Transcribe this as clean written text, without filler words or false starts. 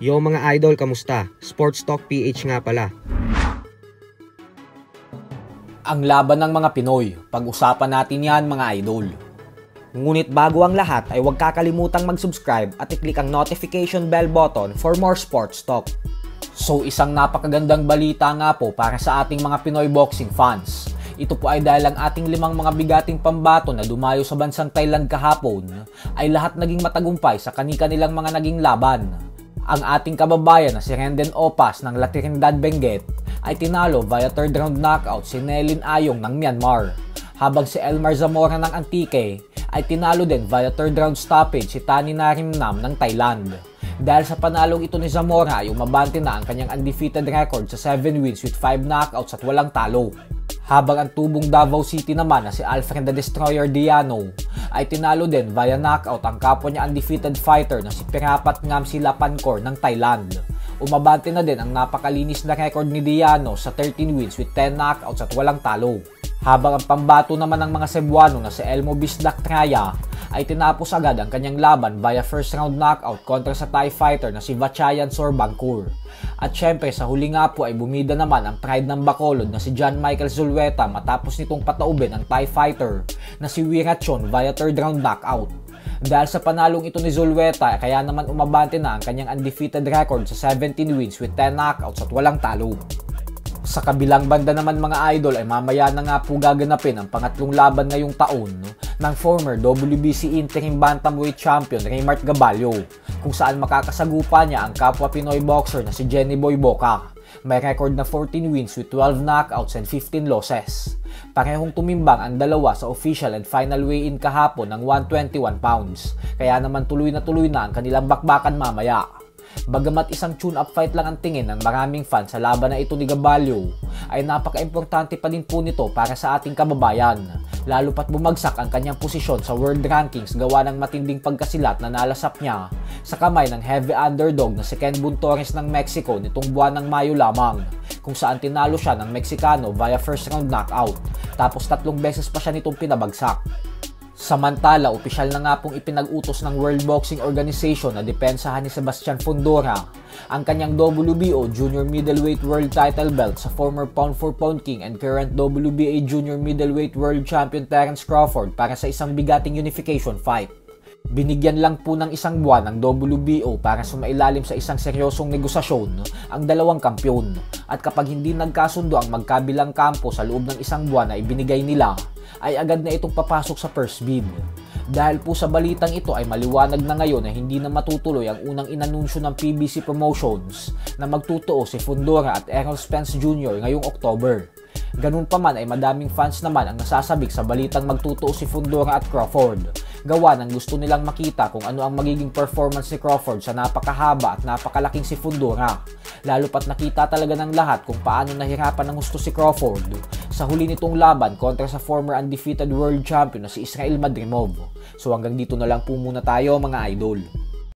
Yo mga idol, kamusta? Sports Talk PH nga pala. Ang laban ng mga Pinoy, pag-usapan natin yan mga idol. Ngunit bago ang lahat ay huwag kakalimutang mag-subscribe at i-click ang notification bell button for more sports talk. So isang napakagandang balita nga po para sa ating mga Pinoy boxing fans. Ito po ay dahil ang ating 5 mga bigating pambato na dumayo sa bansang Thailand kahapon ay lahat naging matagumpay sa kani-kanilang mga naging laban. Ang ating kababayan na si Renden Opas ng Latirindad Benguet ay tinalo via third round knockout si Nelin Ayong ng Myanmar, habang si Elmar Zamora ng Antique ay tinalo din via third round stoppage si Tani Narimnam ng Thailand. Dahil sa panalong ito ni Zamora ay umabante na ang kanyang undefeated record sa 7 wins with 5 knockouts at walang talo. Habang ang tubong Davao City naman na si Alfred the Destroyer Diano ay tinalo din via knockout ang kapwa niya undefeated fighter na si Pirapat Ngamsi Lapancor ng Thailand. Umabante na din ang napakalinis na record ni Diano sa 13 wins with 10 knockouts at walang talo. Habang ang pambato naman ng mga Cebuano na si Elmo Bisdak Traya ay tinapos agad ang kanyang laban via first round knockout kontra sa Thai fighter na si Vachayan Sorbancur. At syempre sa huli nga po ay bumida naman ang pride ng Bacolod na si John Michael Zulueta matapos nitong pataubin ang Thai fighter na si Wirachon via third round knockout. Dahil sa panalong ito ni Zulueta kaya naman umabante na ang kanyang undefeated record sa 17 wins with 10 knockouts at walang talo. Sa kabilang banda naman mga idol ay mamaya na nga po gaganapin ang pangatlong laban ngayong taon ng former WBC interim bantamweight champion Raymart Gaballo, kung saan makakasagupa niya ang kapwa Pinoy boxer na si Jenny Boy Boca. May record na 14 wins with 12 knockouts and 15 losses. Parehong tumimbang ang dalawa sa official and final weigh-in kahapon ng 121 pounds, kaya naman tuloy na ang kanilang bakbakan mamaya. Bagamat isang tune-up fight lang ang tingin ng maraming fans sa laban na ito ni Gaballo, ay napaka-importante pa din po nito para sa ating kababayan, lalo pat bumagsak ang kanyang posisyon sa world rankings gawa ng matinding pagkasilat na nalasap niya sa kamay ng heavy underdog na si Ken Buntorres ng Mexico nitong buwan ng Mayo lamang, kung saan tinalo siya ng Meksikano via first round knockout, tapos 3 beses pa siya nitong pinabagsak. Samantala, opisyal na nga pong ipinag-utos ng World Boxing Organization na depensahan ni Sebastian Fundora ang kanyang WBO Junior Middleweight World Title belt sa former pound-for-pound king and current WBA Junior Middleweight World Champion Terence Crawford para sa isang bigating unification fight. Binigyan lang po ng 1 buwan ng WBO para sumailalim sa isang seryosong negosasyon ang dalawang kampyon, at kapag hindi nagkasundo ang magkabilang kampo sa loob ng 1 buwan na ibinigay nila, ay agad na itong papasok sa first bid. Dahil po sa balitang ito ay maliwanag na ngayon na hindi na matutuloy ang unang inanunsyo ng PBC Promotions na magtutuo si Fundora at Errol Spence Jr. ngayong October. Ganun pa man ay madaming fans naman ang nasasabik sa balitang magtutuo si Fundora at Crawford, gawa ng gusto nilang makita kung ano ang magiging performance ni Crawford sa napakahaba at napakalaking si Fundora. Lalo pat nakita talaga ng lahat kung paano nahirapan ng gusto si Crawford sa huli nitong laban kontra sa former undefeated world champion na si Israel Madrimov. So hanggang dito na lang po muna tayo mga idol.